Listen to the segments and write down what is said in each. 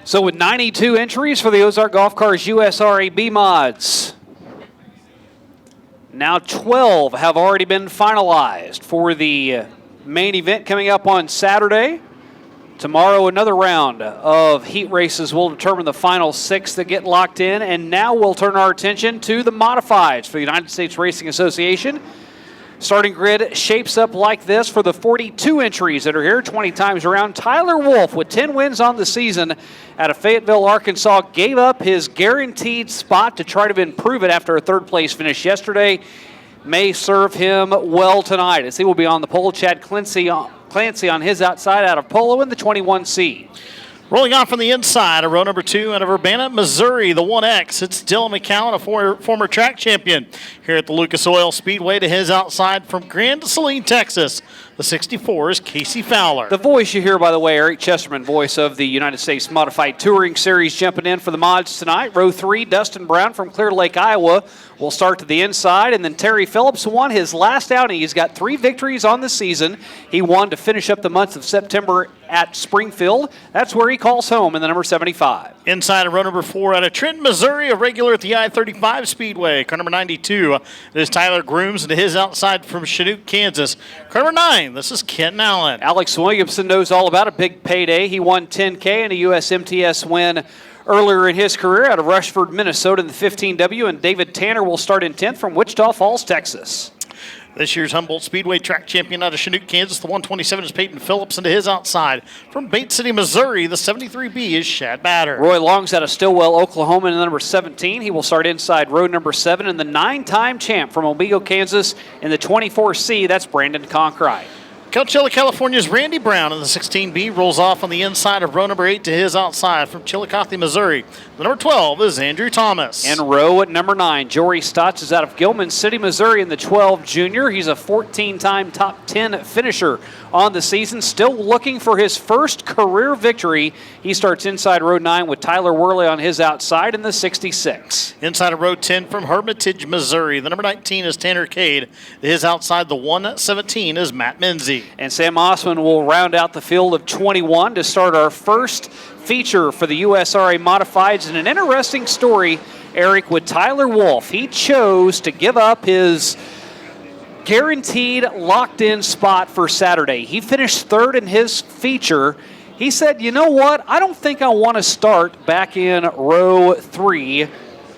So with 92 entries for the Ozark Golf Cars USRA B mods, now 12 have already been finalized for the main event coming up on Saturday. Tomorrow, another round of heat races will determine the final 6 that get locked in. And now we'll turn our attention to the modifieds for the United States Racing Association. Starting grid shapes up like this for the 42 entries that are here 20 times around. Tyler Wolf, with 10 wins on the season out of Fayetteville, Arkansas, gave up his guaranteed spot to try to improve it after a third-place finish yesterday. May serve him well tonight, as he will be on the pole. Chad Clancy on his outside out of Polo in the 21 seed. Rolling off from the inside of row number 2 out of Urbana, Missouri, the 1X. It's Dylan McCowan, a former track champion here at the Lucas Oil Speedway. To his outside from Grand Saline, Texas, the 64 is Casey Fowler. The voice you hear, by the way, Eric Chesterman, voice of the United States Modified Touring Series, jumping in for the mods tonight. Row 3, Dustin Brown from Clear Lake, Iowa, will start to the inside. And then Terry Phillips won his last outing. He's got 3 victories on the season. He won to finish up the month of September at Springfield. That's where he calls home in the number 75. Inside of row number 4 out of Trenton, Missouri, a regular at the I-35 Speedway. Car number 92 is Tyler Grooms, and to his outside from Chinook, Kansas. Car number 9, this is Kenton Allen. Alex Williamson knows all about a big payday. He won $10K in a USMTS win earlier in his career out of Rushford, Minnesota in the 15W, and David Tanner will start in 10th from Wichita Falls, Texas. This year's Humboldt Speedway track champion out of Chinook, Kansas. The 127 is Peyton Phillips, and to his outside from Bates City, Missouri, the 73B is Shad Batter. Roy Long's out of Stillwell, Oklahoma in the number 17. He will start inside row number 7. And the 9-time champ from Omega, Kansas in the 24C, that's Brandon Conkright. Coachella, California's Randy Brown in the 16B rolls off on the inside of row number 8 to his outside from Chillicothe, Missouri. The number 12 is Andrew Thomas. And row at number 9, Jory Stotts is out of Gilman City, Missouri in the 12 Junior. He's a 14-time top 10 finisher on the season, still looking for his first career victory. He starts inside row 9 with Tyler Worley on his outside in the 66. Inside of row 10 from Hermitage, Missouri, the number 19 is Tanner Cade. His outside, the 117 is Matt Menzie. And Sam Osman will round out the field of 21 to start our first feature for the USRA Modifieds. And an interesting story, Eric, with Tyler Wolf. He chose to give up his guaranteed locked-in spot for Saturday. He finished 3rd in his feature. He said, you know what, I don't think I want to start back in row 3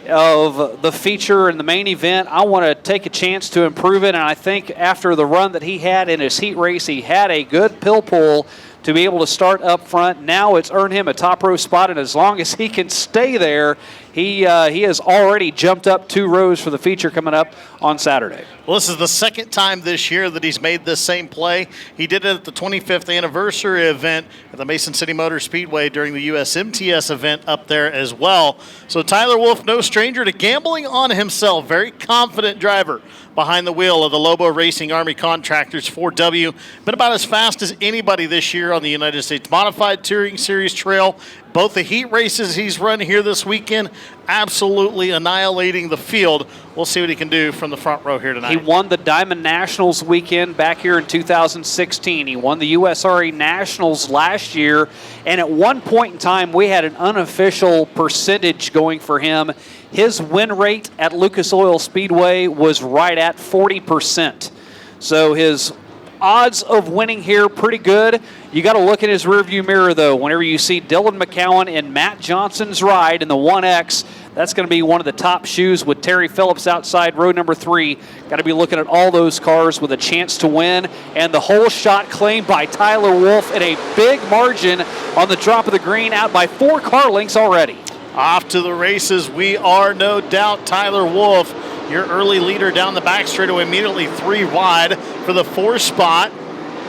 of the feature and the main event. I want to take a chance to improve it, and I think after the run that he had in his heat race, he had a good pill pull to be able to start up front. Now it's earned him a top row spot, and as long as he can stay there, he has already jumped up 2 rows for the feature coming up on Saturday. Well, this is the second time this year that he's made this same play. He did it at the 25th anniversary event at the Mason City Motor Speedway during the USMTS event up there as well. So Tyler Wolf, no stranger to gambling on himself. Very confident driver behind the wheel of the Lobo Racing Army Contractors 4W. Been about as fast as anybody this year on the United States Modified Touring Series trail. Both the heat races he's run here this weekend, absolutely annihilating the field. We'll see what he can do from the front row here tonight. He won the Diamond Nationals weekend back here in 2016. He won the USRA Nationals last year. And at one point in time, we had an unofficial percentage going for him. His win rate at Lucas Oil Speedway was right at 40%. So his odds of winning here pretty good. You got to look in his rearview mirror, though. Whenever you see Dylan McCowan and Matt Johnson's ride in the 1X, that's going to be one of the top shoes with Terry Phillips outside row number 3. Got to be looking at all those cars with a chance to win. And the whole shot claimed by Tyler Wolf at a big margin on the drop of the green, out by 4 car lengths already. Off to the races we are, no doubt. Tyler Wolf, your early leader down the back straightaway, immediately 3 wide for the 4 spot.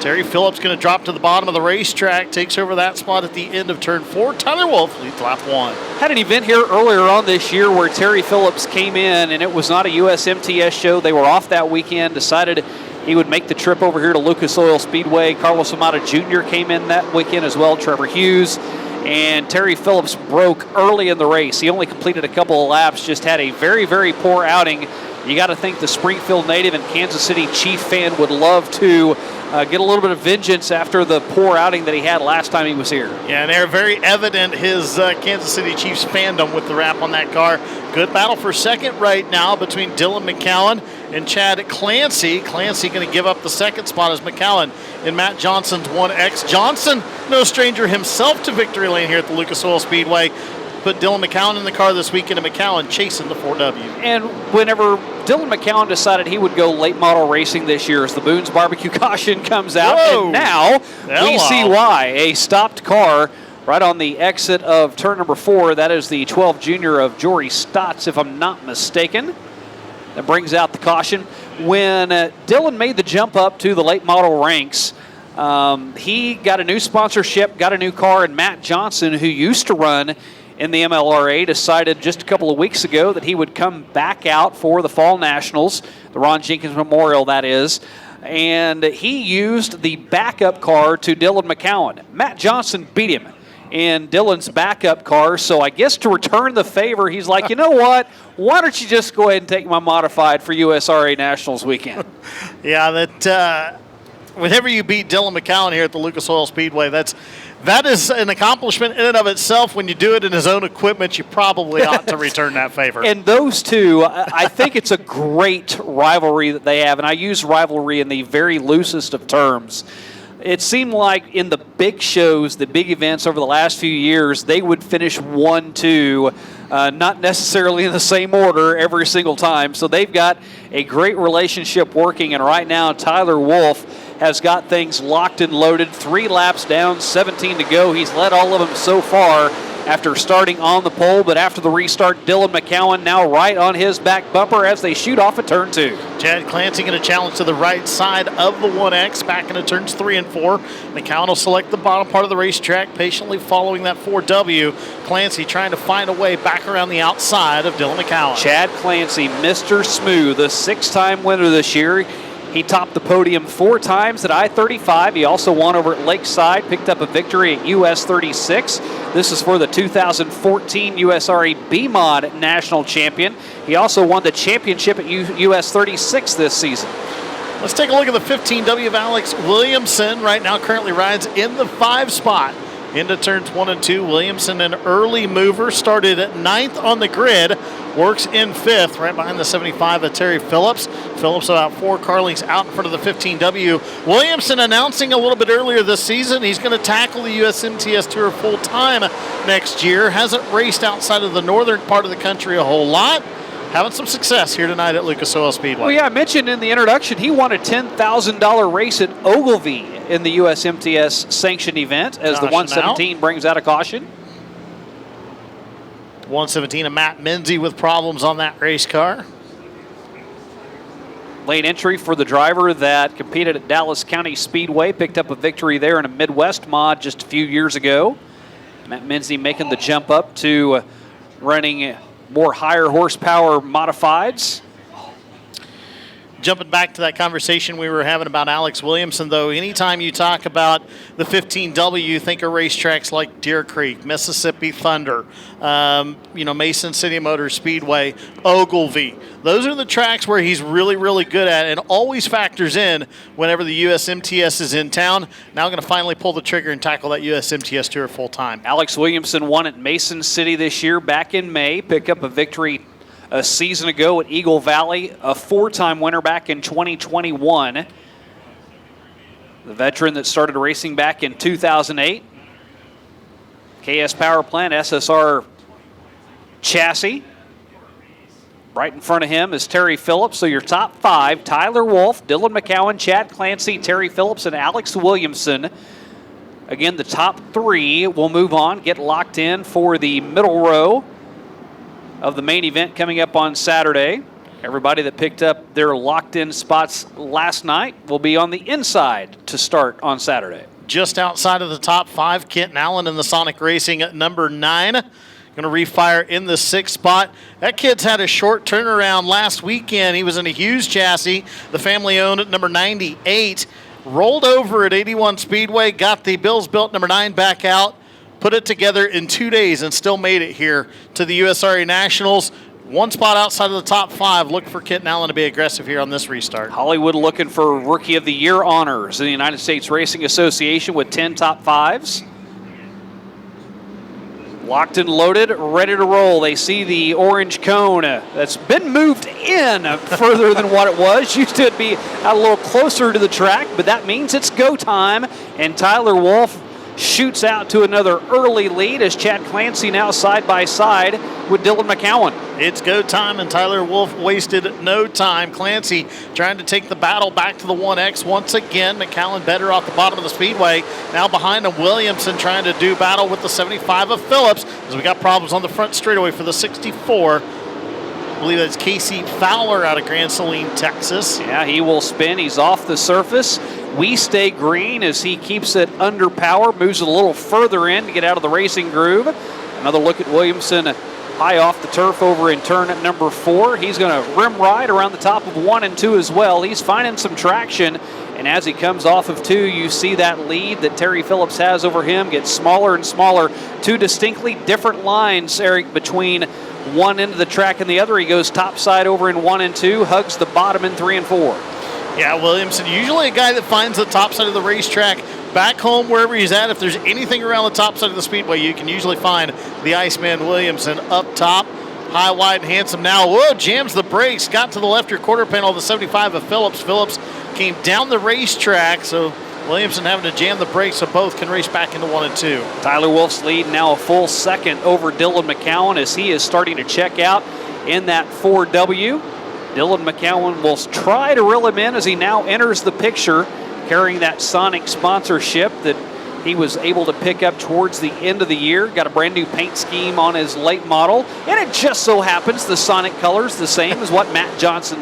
Terry Phillips going to drop to the bottom of the racetrack, takes over that spot at the end of turn 4. Tyler Wolf leads lap 1. Had an event here earlier on this year where Terry Phillips came in, and it was not a USMTS show. They were off that weekend, decided he would make the trip over here to Lucas Oil Speedway. Carlos Amata Jr. came in that weekend as well, Trevor Hughes. And Terry Phillips broke early in the race. He only completed a couple of laps, just had a very, very poor outing. you got to think the Springfield native and Kansas City Chief fan would love to get a little bit of vengeance after the poor outing that he had last time he was here. Yeah, and they're very evident, his Kansas City Chiefs fandom with the wrap on that car. Good battle for second right now between Dylan McCowan and Chad Clancy. Clancy going to give up the second spot as McCowan in Matt Johnson's 1X. Johnson, no stranger himself to victory lane here at the Lucas Oil Speedway. Put Dylan McCowan in the car this weekend, and McCowan chasing the 4W. And whenever Dylan McCowan decided he would go late model racing this year, as the Boone's Barbecue caution comes out, Whoa. and now we see why. A stopped car right on the exit of turn number 4. That is the 12 junior of Jory Stotts, if I'm not mistaken. That brings out the caution. When Dylan made the jump up to the late model ranks, he got a new sponsorship, got a new car, and Matt Johnson, who used to run in the MLRA, decided just a couple of weeks ago that he would come back out for the Fall Nationals, the Ron Jenkins Memorial, that is, and he used the backup car to Dylan McCowan. Matt Johnson beat him in Dylan's backup car, so I guess to return the favor, he's like, you know what, why don't you just go ahead and take my modified for USRA Nationals weekend? Yeah, that whenever you beat Dylan McCowan here at the Lucas Oil Speedway, that is an accomplishment in and of itself. When you do it in his own equipment, you probably ought to return that favor. And those two, I think it's a great rivalry that they have, and I use rivalry in the very loosest of terms. It seemed like in the big shows, the big events over the last few years, they would finish 1-2, not necessarily in the same order every single time. So they've got a great relationship working, and right now Tyler Wolff has got things locked and loaded. 3 laps down, 17 to go. He's led all of them so far after starting on the pole, but after the restart, Dylan McCowan now right on his back bumper as they shoot off at turn 2. Chad Clancy going to challenge to the right side of the 1X, back into turns 3 and 4. McCowan will select the bottom part of the racetrack, patiently following that 4W. Clancy trying to find a way back around the outside of Dylan McCowan. Chad Clancy, Mr. Smooth, a 6-time winner this year. He topped the podium 4 times at I-35. He also won over at Lakeside, picked up a victory at US 36. This is for the 2014 USRA B-Mod National Champion. He also won the championship at US 36 this season. Let's take a look at the 15W of Alex Williamson. Right now currently rides in the 5 spot. Into turns 1 and 2, Williamson, an early mover, started at 9th on the grid, works in 5th, right behind the 75 of Terry Phillips. Phillips about 4 car lengths out in front of the 15W. Williamson announcing a little bit earlier this season he's going to tackle the USMTS Tour full time next year. Hasn't raced outside of the northern part of the country a whole lot. Having some success here tonight at Lucas Oil Speedway. Well, yeah, I mentioned in the introduction he won a $10,000 race at Ogilvie in the USMTS sanctioned event as the 117 brings out a caution. 117 of Matt Menzie with problems on that race car. Late entry for the driver that competed at Dallas County Speedway, picked up a victory there in a Midwest mod just a few years ago. Matt Menzie making the jump up to running more higher horsepower modifieds. Jumping back to that conversation we were having about Alex Williamson, though, anytime you talk about the 15W, you think of racetracks like Deer Creek, Mississippi Thunder, Mason City Motor Speedway, Ogilvie. Those are the tracks where he's really, really good at and always factors in whenever the USMTS is in town. Now going to finally pull the trigger and tackle that USMTS Tour full time. Alex Williamson won at Mason City this year back in May, picked up a victory a season ago at Eagle Valley, a 4-time winner back in 2021. The veteran that started racing back in 2008. KS Power Plant SSR chassis. Right in front of him is Terry Phillips. So your top 5, Tyler Wolff, Dylan McCowan, Chad Clancy, Terry Phillips, and Alex Williamson. Again, the top 3 will move on, get locked in for the middle row of the main event coming up on Saturday. Everybody that picked up their locked-in spots last night will be on the inside to start on Saturday. Just outside of the top 5, Kenton Allen in the Sonic Racing at number 9. Going to refire in the 6th spot. That kid's had a short turnaround last weekend. He was in a Hughes chassis, the family-owned at number 98. Rolled over at 81 Speedway, got the Bills Built number 9 back out, put it together in 2 days and still made it here to the USRA Nationals. one spot outside of the top 5. Look for Kenton Allen to be aggressive here on this restart. Hollywood looking for Rookie of the Year honors in the United States Racing Association with 10 top 5s. Locked and loaded, ready to roll. They see the orange cone that's been moved in further than what it was. Used to be a little closer to the track, but that means it's go time. And Tyler Wolf shoots out to another early lead as Chad Clancy now side by side with Dylan McCowan. It's go time, and Tyler Wolf wasted no time. Clancy trying to take the battle back to the 1X once again. McCowan better off the bottom of the speedway. Now behind him, Williamson trying to do battle with the 75 of Phillips as we got problems on the front straightaway for the 64. I believe that's Casey Fowler out of Grand Saline, Texas. Yeah, he will spin. He's off the surface. We stay green as he keeps it under power, moves it a little further in to get out of the racing groove. Another look at Williamson high off the turf over in turn at number 4. He's going to rim ride around the top of 1 and 2 as well. He's finding some traction, and as he comes off of 2, you see that lead that Terry Phillips has over him get smaller and smaller. 2 distinctly different lines, Eric, between one end of the track and the other. He goes topside over in 1 and 2, hugs the bottom in 3 and 4. Yeah, Williamson, usually a guy that finds the top side of the racetrack. Back home, wherever he's at, if there's anything around the top side of the speedway, you can usually find the Iceman Williamson up top. High, wide, and handsome now. Whoa, jams the brakes. Got to the left rear quarter panel of the 75 of Phillips. Phillips came down the racetrack, so Williamson having to jam the brakes so both can race back into 1 and 2. Tyler Wolf's lead now a full second over Dylan McCowan as he is starting to check out in that 4W. Dylan McCowan will try to reel him in as he now enters the picture, carrying that Sonic sponsorship that he was able to pick up towards the end of the year. Got a brand new paint scheme on his late model, and it just so happens the Sonic colors the same as what Matt Johnson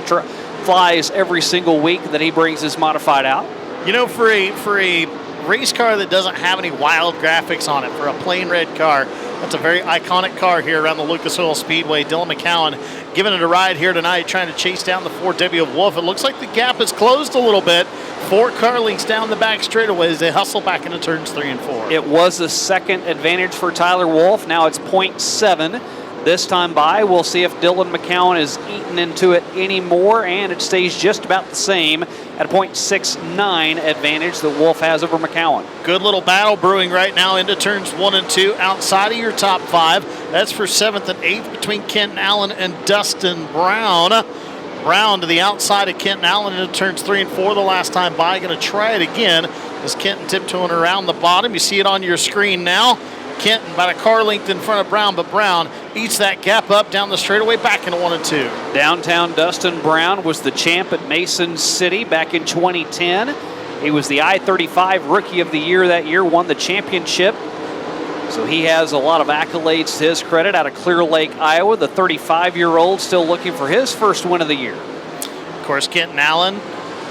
flies every single week that he brings his modified out. You know, for a race car that doesn't have any wild graphics on it, for a plain red car, that's a very iconic car here around the Lucas Oil Speedway. Dylan McCowan giving it a ride here tonight, trying to chase down the 4W of Wolf. It looks like the gap is closed a little bit. 4 car lengths down the back straightaway as they hustle back into turns 3 and 4. It was a second advantage for Tyler Wolf. Now it's 0.7. This time by, we'll see if Dylan McCowan is eaten into it anymore, and it stays just about the same at a 0.69 advantage that Wolf has over McCowan. Good little battle brewing right now into turns 1 and 2 outside of your top 5. That's for 7th and 8th between Kenton Allen and Dustin Brown. Brown to the outside of Kenton Allen into turns 3 and 4 the last time by. Going to try it again as Kenton tiptoeing around the bottom. You see it on your screen now. Kenton about a car length in front of Brown, but Brown eats that gap up down the straightaway back into 1 and 2. Downtown Dustin Brown was the champ at Mason City back in 2010. He was the I-35 Rookie of the Year that year, won the championship. So he has a lot of accolades to his credit out of Clear Lake, Iowa. The 35-year-old still looking for his first win of the year. Of course, Kenton Allen,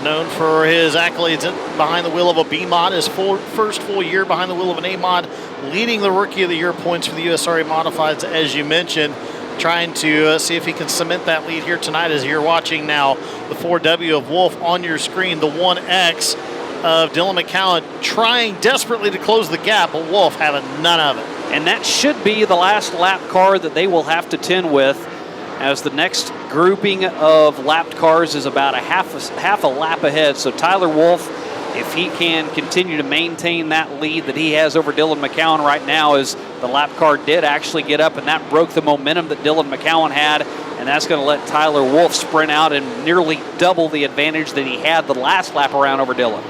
known for his accolades behind the wheel of a B-Mod, his first full year behind the wheel of an A-Mod, leading the Rookie of the Year points for the USRA Modifieds, as you mentioned, trying to see if he can cement that lead here tonight as you're watching now the 4W of Wolf on your screen, the 1X of Dylan McCowan trying desperately to close the gap, but Wolf having none of it. And that should be the last lap car that they will have to tend with, as the next grouping of lapped cars is about a half a lap ahead. So Tyler Wolf, if he can continue to maintain that lead that he has over Dylan McCowan right now, as the lap car did actually get up, and that broke the momentum that Dylan McCowan had, and that's going to let Tyler Wolf sprint out and nearly double the advantage that he had the last lap around over Dylan.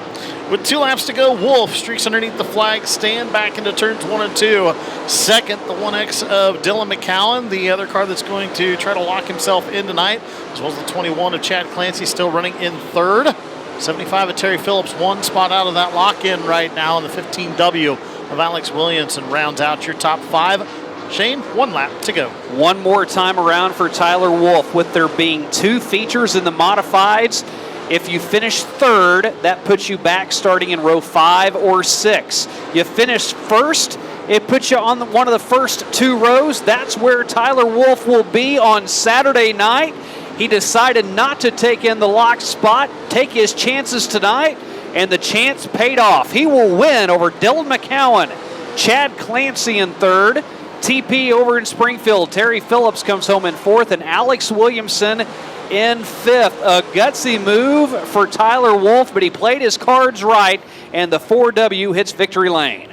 With 2 laps to go, Wolf streaks underneath the flag stand back into turns 1 and 2. Second, the 1X of Dylan McCowan, the other car that's going to try to lock himself in tonight, as well as the 21 of Chad Clancy still running in third. 75 of Terry Phillips, 1 spot out of that lock-in right now, and the 15W of Alex Williamson rounds out your top 5. Shane, 1 lap to go. One more time around for Tyler Wolf, with there being 2 features in the modifieds. If you finish third, that puts you back starting in row 5 or 6. You finish first, it puts you on one of the first 2 rows. That's where Tyler Wolf will be on Saturday night. He decided not to take in the locked spot, take his chances tonight, and the chance paid off. He will win over Dylan McCowan, Chad Clancy in third, TP over in Springfield. Terry Phillips comes home in 4th, and Alex Williamson in 5th. A gutsy move for Tyler Wolf, but he played his cards right, and the 4W hits victory lane.